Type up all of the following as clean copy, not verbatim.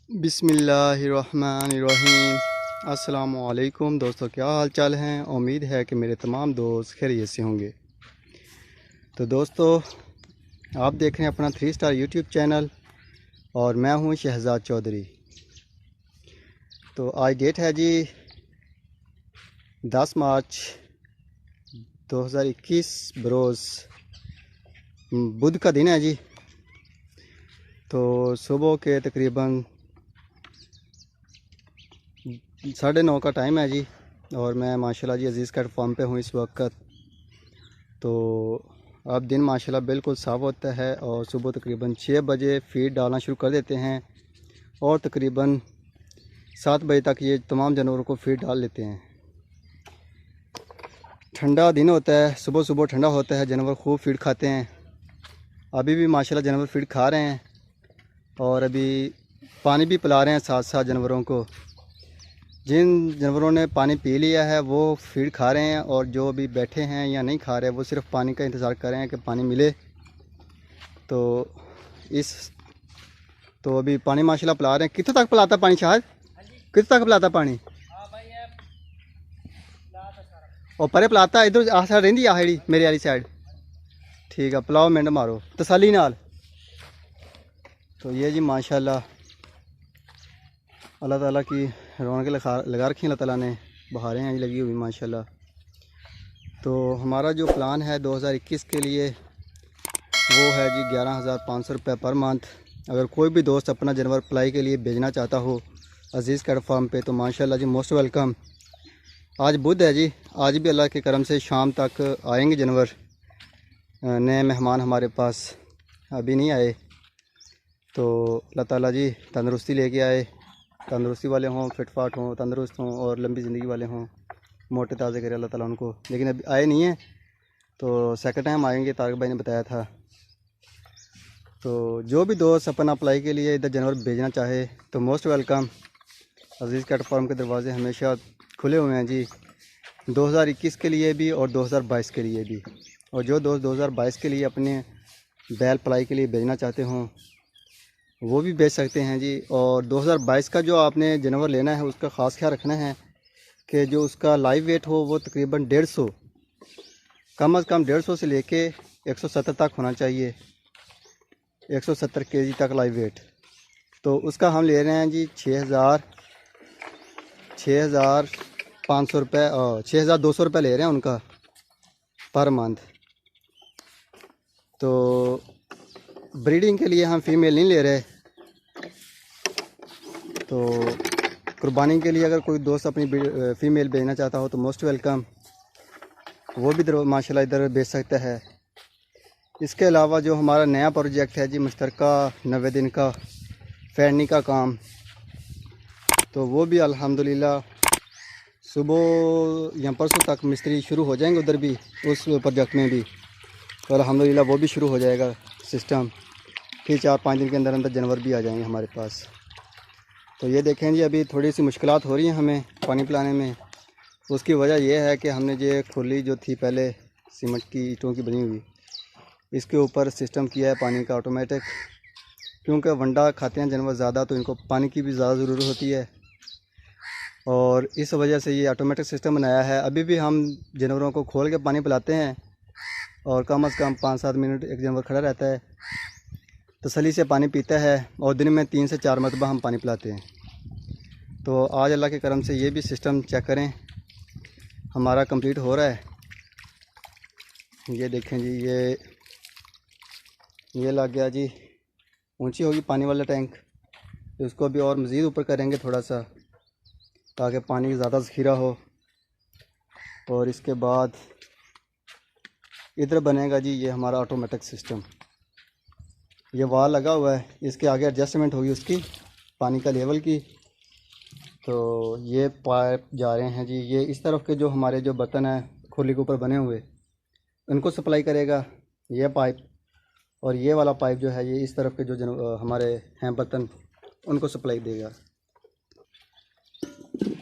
बिस्मिल्लाहिर्रहमानिर्रहीम। अस्सलामुअलैकुम दोस्तों, क्या हाल चाल हैं। उम्मीद है कि मेरे तमाम दोस्त खैरियत से होंगे। तो दोस्तों, आप देख रहे हैं अपना 3 स्टार यूट्यूब चैनल और मैं हूं शहजाद चौधरी। तो आज डेट है जी 10 मार्च 2021, बरोज़ बुध का दिन है जी। तो सुबह के तकरीबन 9:30 का टाइम है जी और मैं माशाल्लाह जी अज़ीज़ कैट फार्म पे हूँ इस वक्त। तो अब दिन माशाल्लाह बिल्कुल साफ़ होता है और सुबह तकरीबन 6 बजे फीड डालना शुरू कर देते हैं और तकरीबन 7 बजे तक ये तमाम जानवरों को फीड डाल लेते हैं। ठंडा दिन होता है, सुबह सुबह ठंडा होता है, जानवर खूब फीड खाते हैं। अभी भी माशाल्लाह जानवर फीड खा रहे हैं और अभी पानी भी पिला रहे हैं साथ साथ जानवरों को। जिन जानवरों ने पानी पी लिया है वो फीड खा रहे हैं और जो अभी बैठे हैं या नहीं खा रहे वो सिर्फ पानी का इंतज़ार कर रहे हैं कि पानी मिले। तो अभी पानी माशाल्लाह पिला रहे हैं। कितने तक पिलाता पानी शायद? कितने तक पिलाता पानी? और परे पिलाता इधर आ साइड रही आड़ी मेरी वाली साइड। ठीक है, पिलाओ, मिंट मारो तसल्ली नाल। तो ये जी माशाल्लाह अल्लाह ताला की रौनकें लगा रखी अल्लाह ताला ने, बहारें हैं लगी हुई माशाल्लाह। तो हमारा जो प्लान है 2021 के लिए वो है जी 11,500 रुपये पर मंथ। अगर कोई भी दोस्त अपना जानवर पलाई के लिए भेजना चाहता हो अज़ीज़ कैट फार्म पे तो माशाल्लाह जी मोस्ट वेलकम। आज बुध है जी, आज भी अल्लाह के करम से शाम तक आएंगे जानवर। नए मेहमान हमारे पास अभी नहीं आए, तो अल्लाह ताला जी तंदरुस्ती लेके आए, तंदरुस्ती वाले हों, फिट फाट हों, तंदरुस्त हों और लंबी ज़िंदगी वाले हों, मोटे ताज़े करे अल्लाह ताला उनको। लेकिन अभी आए नहीं हैं, तो सेकंड टाइम आएंगे, तारिक भाई ने बताया था। तो जो भी दोस्त अपना अप्लाई के लिए इधर जानवर भेजना चाहे तो मोस्ट वेलकम। अज़ीज़ कैट फार्म के दरवाज़े हमेशा खुले हुए हैं जी, 2021 के लिए भी और 2022 के लिए भी। और जो दोस्त 2022 के लिए अपने बैल पलाई के लिए भेजना चाहते हों वो भी भेज सकते हैं जी। और 2022 का जो आपने जानवर लेना है उसका ख़ास ख्याल रखना है कि जो उसका लाइव वेट हो वो तकरीबन 150, कम अज़ कम 150 से लेके 170 तक होना चाहिए, 170 केजी तक लाइव वेट। तो उसका हम ले रहे हैं जी 6,500 रुपये, 6,200 रुपये ले रहे हैं उनका पर मंथ। तो ब्रीडिंग के लिए हम फीमेल नहीं ले रहे। तो कुर्बानी के लिए अगर कोई दोस्त अपनी फ़ीमेल भेजना चाहता हो तो मोस्ट वेलकम, वो भी माशाल्लाह इधर भेज सकता है। इसके अलावा जो हमारा नया प्रोजेक्ट है जी मुश्तरका 90 दिन का फैनी का काम, तो वो भी अल्हम्दुलिल्लाह सुबह या परसों तक मिस्त्री शुरू हो जाएंगे उधर भी, उस प्रोजेक्ट में भी। तो अल्हम्दुलिल्लाह वो भी शुरू हो जाएगा सिस्टम। फिर 4-5 दिन के अंदर अंदर जानवर भी आ जाएंगे हमारे पास। तो ये देखें जी, अभी थोड़ी सी मुश्किलात हो रही हैं हमें पानी पिलाने में। उसकी वजह यह है कि हमने जो खुली जो थी पहले सीमेंट की ईंटों की बनी हुई, इसके ऊपर सिस्टम किया है पानी का ऑटोमेटिक। क्योंकि वंडा खाते हैं जानवर ज़्यादा तो इनको पानी की भी ज़्यादा ज़रूरत होती है और इस वजह से ये ऑटोमेटिक सिस्टम बनाया है। अभी भी हम जानवरों को खोल के पानी पिलाते हैं और कम से कम 5-7 मिनट एक जानवर खड़ा रहता है, तसल्ली से पानी पीता है और दिन में 3 से 4 मरतबा हम पानी पिलाते हैं। तो आज अल्लाह के करम से ये भी सिस्टम चेक करें हमारा कंप्लीट हो रहा है। ये देखें जी, ये लग गया जी, ऊंची होगी पानी वाला टैंक। तो उसको भी और मज़ीद ऊपर करेंगे थोड़ा सा ताकि पानी ज़्यादा ज़ख़ीरा हो। और इसके बाद इधर बनेगा जी ये हमारा ऑटोमेटिक सिस्टम। ये वाल लगा हुआ है, इसके आगे एडजस्टमेंट होगी उसकी पानी का लेवल की। तो ये पाइप जा रहे हैं जी, ये इस तरफ के जो हमारे जो बर्तन हैं खुली के ऊपर बने हुए उनको सप्लाई करेगा ये पाइप। और ये वाला पाइप जो है ये इस तरफ के जो हमारे हैं बर्तन उनको सप्लाई देगा।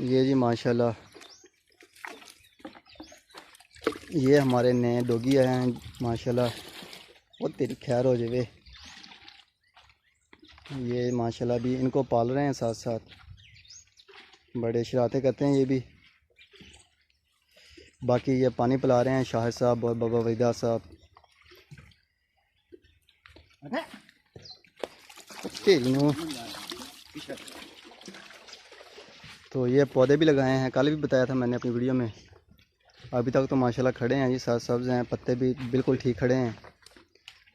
ये जी माशाल्लाह ये हमारे नए डॉगी आए हैं माशाल्लाह, वो तेरी खैर हो जावे। ये माशाल्लाह भी इनको पाल रहे हैं साथ साथ, बड़े शरारतें करते हैं ये भी। बाकी ये पानी पिला रहे हैं शाहिद साहब और बाबा वहीदा साहब। तो ये पौधे भी लगाए हैं, कल भी बताया था मैंने अपनी वीडियो में। अभी तक तो माशाल्लाह खड़े हैं जी, साथ सब्ज़ हैं, पत्ते भी बिल्कुल ठीक खड़े हैं।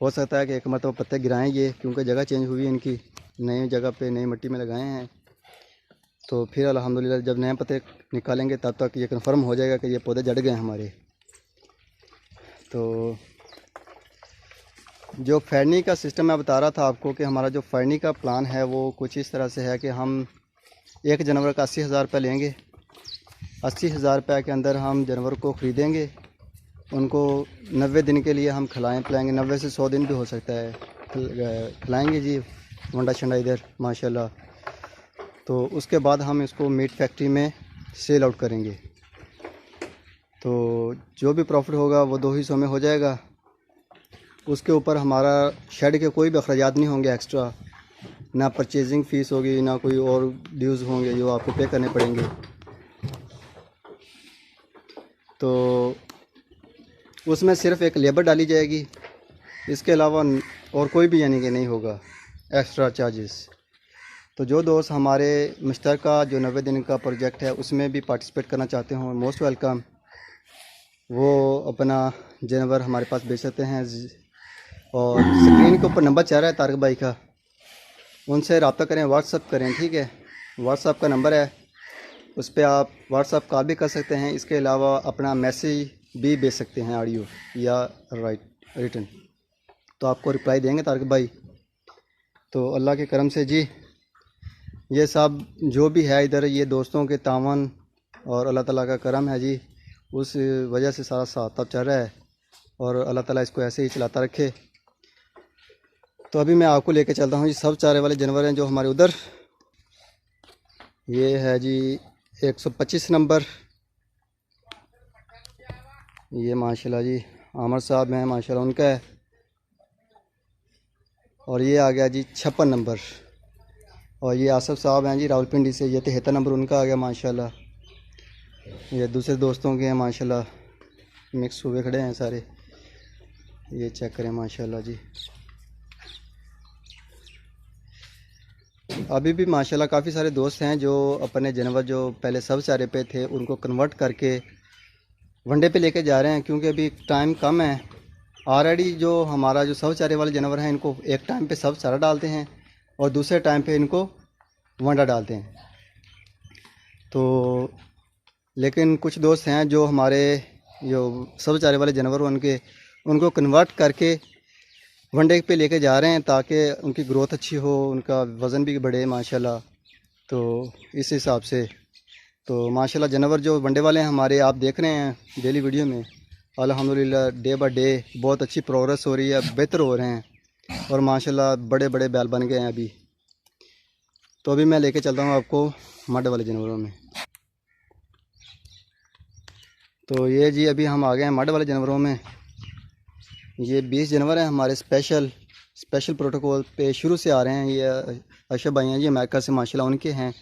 हो सकता है कि एक मरतबा पत्ते गिराएं ये, क्योंकि जगह चेंज हुई है इनकी, नई जगह पे नई मिट्टी में लगाए हैं। तो फिर अल्हम्दुलिल्लाह जब नए पत्ते निकालेंगे तब तक ये कन्फर्म हो जाएगा कि ये पौधे जड़ गए हमारे। तो जो फैरनी का सिस्टम मैं बता रहा था आपको कि हमारा जो फैरनी का प्लान है वो कुछ इस तरह से है कि हम एक जानवर का 80,000 रुपये लेंगे। 80,000 रुपये के अंदर हम जानवर को ख़रीदेंगे, उनको 90 दिन के लिए हम खिलाएँ पिलाएँगे, 90 से 100 दिन भी हो सकता है खिलाएँगे जी वंडा शंडा इधर माशाल्लाह। तो उसके बाद हम इसको मीट फैक्ट्री में सेल आउट करेंगे। तो जो भी प्रॉफिट होगा वो 2 हिस्सों में हो जाएगा। उसके ऊपर हमारा शेड के कोई भी अखराजात नहीं होंगे एक्स्ट्रा, ना परचेजिंग फ़ीस होगी, ना कोई और ड्यूज़ होंगे जो आपको पे करने पड़ेंगे। तो उसमें सिर्फ़ एक लेबर डाली जाएगी, इसके अलावा और कोई भी यानी कि नहीं होगा एक्स्ट्रा चार्जेस। तो जो दोस्त हमारे मुश्तरका जो 90 दिन का प्रोजेक्ट है उसमें भी पार्टिसिपेट करना चाहते हों, मोस्ट वेलकम। वो अपना जानवर हमारे पास बेच सकते हैं। और स्क्रीन के ऊपर नंबर चल रहा है तारक भाई का, उनसे रब्ता करें, व्हाट्सअप करें, ठीक है। व्हाट्सअप का नंबर है, उस पर आप व्हाट्सअप कॉल भी कर सकते हैं। इसके अलावा अपना मैसेज भी भेज सकते हैं, ऑडियो या रिटन, तो आपको रिप्लाई देंगे तारक भाई। तो अल्लाह के करम से जी ये सब जो भी है इधर, ये दोस्तों के तावन और अल्लाह ताला का करम है जी, उस वजह से सारा साथ अब चल रहा है और अल्लाह ताला इसको ऐसे ही चलाता रखे। तो अभी मैं आपको लेके चलता हूँ जी, सब चारे वाले जानवर हैं जो हमारे उधर। ये है जी 125 नंबर, ये माशाल्लाह जी आमर साहब हैं माशाल्लाह उनका है। और ये आ गया जी 56 नंबर, और ये आसफ साहब हैं जी रावलपिंडी से, ये 73 नंबर उनका आ गया माशाल्लाह। ये दूसरे दोस्तों के हैं माशाल्लाह, मिक्स हुए खड़े हैं सारे, ये चेक करें माशाल्लाह जी। अभी भी माशाल्लाह काफ़ी सारे दोस्त हैं जो अपने जानवर जो पहले सब चारे पे थे उनको कन्वर्ट करके वनडे पे लेके जा रहे हैं, क्योंकि अभी टाइम कम है। ऑलरेडी जो हमारा जो सब चारे वाले जानवर हैं इनको एक टाइम पे सब चारा डालते हैं और दूसरे टाइम पे इनको वंडा डालते हैं। तो लेकिन कुछ दोस्त हैं जो हमारे जो सब चारे वाले जानवर उनको कन्वर्ट करके वनडे पे लेके जा रहे हैं ताकि उनकी ग्रोथ अच्छी हो, उनका वज़न भी बढ़े माशाल्लाह। तो इस हिसाब से तो माशाल्लाह जानवर जो वनडे वाले हैं हमारे, आप देख रहे हैं डेली वीडियो में, अल्हम्दुलिल्लाह डे बाय डे बहुत अच्छी प्रोग्रेस हो रही है, बेहतर हो रहे हैं और माशाल्लाह बड़े बड़े बैल बन गए हैं अभी। तो अभी मैं लेके चलता हूँ आपको मड वाले जानवरों में। तो ये जी अभी हम आ गए हैं मड वाले जानवरों में। ये 20 जानवर हैं हमारे स्पेशल प्रोटोकॉल पे शुरू से आ रहे हैं। ये अशरफ भाई हैं जी अमेरिका से माशाल्लाह, उनके हैं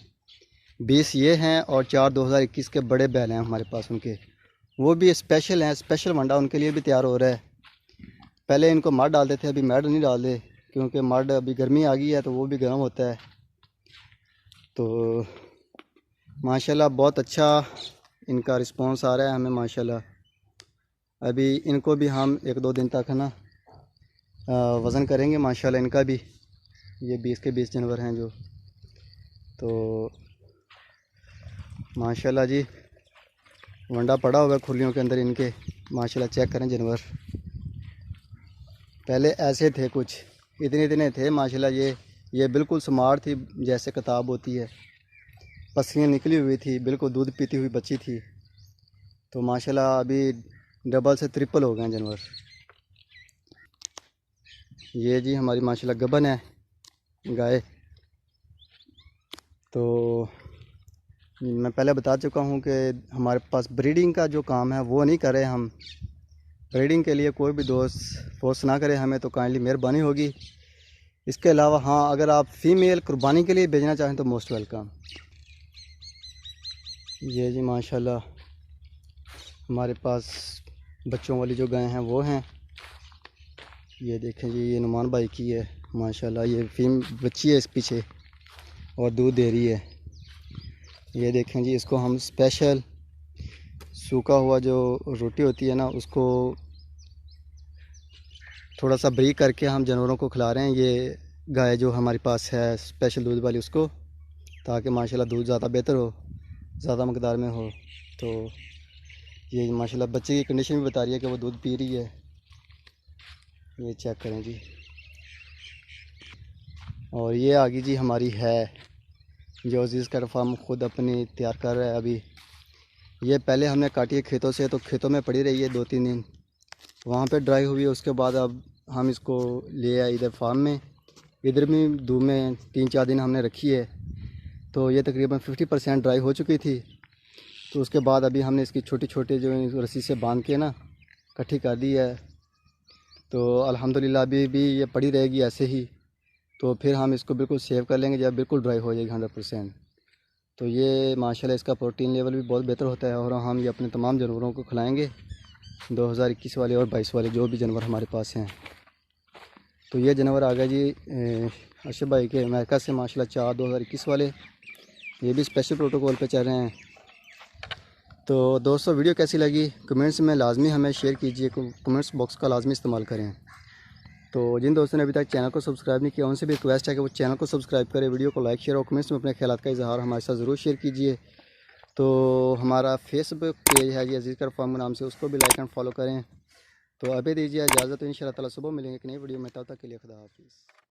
20 ये हैं और 4 2021 के बड़े बैल हैं हमारे पास उनके, वो भी स्पेशल हैं। स्पेशल वंडा उनके लिए भी तैयार हो रहा है। पहले इनको मड डालते थे, अभी मड नहीं डालते क्योंकि मड अभी गर्मी आ गई है तो वो भी गर्म होता है। तो माशाल्लाह बहुत अच्छा इनका रिस्पांस आ रहा है हमें माशाल्लाह। अभी इनको भी हम 1-2 दिन तक है ना वज़न करेंगे माशाल्लाह इनका भी। ये 20 के 20 जानवर हैं जो, तो माशाल्लाह जी वंडा पड़ा हुआ है खुलियों के अंदर इनके माशाल्लाह। चेक करें जानवर, पहले ऐसे थे, कुछ इतने इतने थे माशाल्लाह। ये बिल्कुल स्मार्ट थी, जैसे किताब होती है, पसलियाँ निकली हुई थी, बिल्कुल दूध पीती हुई बच्ची थी। तो माशाल्लाह अभी डबल से ट्रिपल हो गए हैं जानवर। ये जी हमारी माशाल्लाह गबन है गाय। तो मैं पहले बता चुका हूँ कि हमारे पास ब्रीडिंग का जो काम है वो नहीं कर रहे हम। ब्रीडिंग के लिए कोई भी दोस्त फोर्स ना करे हमें, तो काइंडली मेहरबानी होगी। इसके अलावा हाँ, अगर आप फ़ीमेल कुर्बानी के लिए भेजना चाहें तो मोस्ट वेलकम। ये जी माशाल्लाह हमारे पास बच्चों वाली जो गायें हैं वो हैं। ये देखें जी, ये नुमान भाई की है माशाल्लाह। ये बच्ची है इस पीछे और दूध दे रही है। ये देखें जी, इसको हम स्पेशल सूखा हुआ जो रोटी होती है ना, उसको थोड़ा सा ब्रीक करके हम जानवरों को खिला रहे हैं। ये गाय जो हमारे पास है स्पेशल दूध वाली, उसको, ताकि माशाल्लाह दूध ज़्यादा बेहतर हो, ज़्यादा मकदार में हो। तो ये माशाल्लाह बच्चे की कंडीशन भी बता रही है कि वो दूध पी रही है। ये चेक करें जी। और ये आ गई जी हमारी है जो अजीज़ का फार्म खुद अपनी तैयार कर रहा है अभी। ये पहले हमने काटी है खेतों से, तो खेतों में पड़ी रही है 2-3 दिन, वहाँ पे ड्राई हुई है। उसके बाद अब हम इसको ले आए इधर फार्म में। इधर भी धूप में 3-4 दिन हमने रखी है, तो ये तकरीबन 50% ड्राई हो चुकी थी। तो उसके बाद अभी हमने इसकी छोटी छोटी जो रस्सी से बांध के ना इकट्ठी कर दी है। तो अल्हम्दुलिल्लाह अभी भी ये पड़ी रहेगी ऐसे ही। तो फिर हम इसको बिल्कुल सेव कर लेंगे जब बिल्कुल ड्राई हो जाएगी 100%। तो ये माशाल्लाह इसका प्रोटीन लेवल भी बहुत बेहतर होता है और हम ये अपने तमाम जानवरों को खिलाएँगे, 2021 वाले और 22 वाले जो भी जानवर हमारे पास हैं। तो ये जानवर आ गया जी अशरफ भाई के अमेरिका से माशाल्लाह 4 2021 वाले। ये भी स्पेशल प्रोटोकॉल पे चल रहे हैं। तो दोस्तों, वीडियो कैसी लगी कमेंट्स में लाजमी हमें शेयर कीजिए, कमेंट्स बॉक्स का लाजमी इस्तेमाल करें। तो जिन दोस्तों ने अभी तक चैनल को सब्सक्राइब नहीं किया, उनसे भी रिक्वेस्ट है कि वो चैनल को सब्सक्राइब करें, वीडियो को लाइक शेयर और कमेंट्स में अपने ख्यालात का इजहार हमारे साथ ज़रूर शेयर कीजिए। तो हमारा फेसबुक पेज है जी अजीज़ का फार्म नाम से, उसको भी लाइक एंड फॉलो करें। तो अभी दीजिए इजाज़त, इंशाअल्लाह ताला सुबह मिलेंगे एक नई वीडियो में। तब तक के लिए खुदा हाफिज़।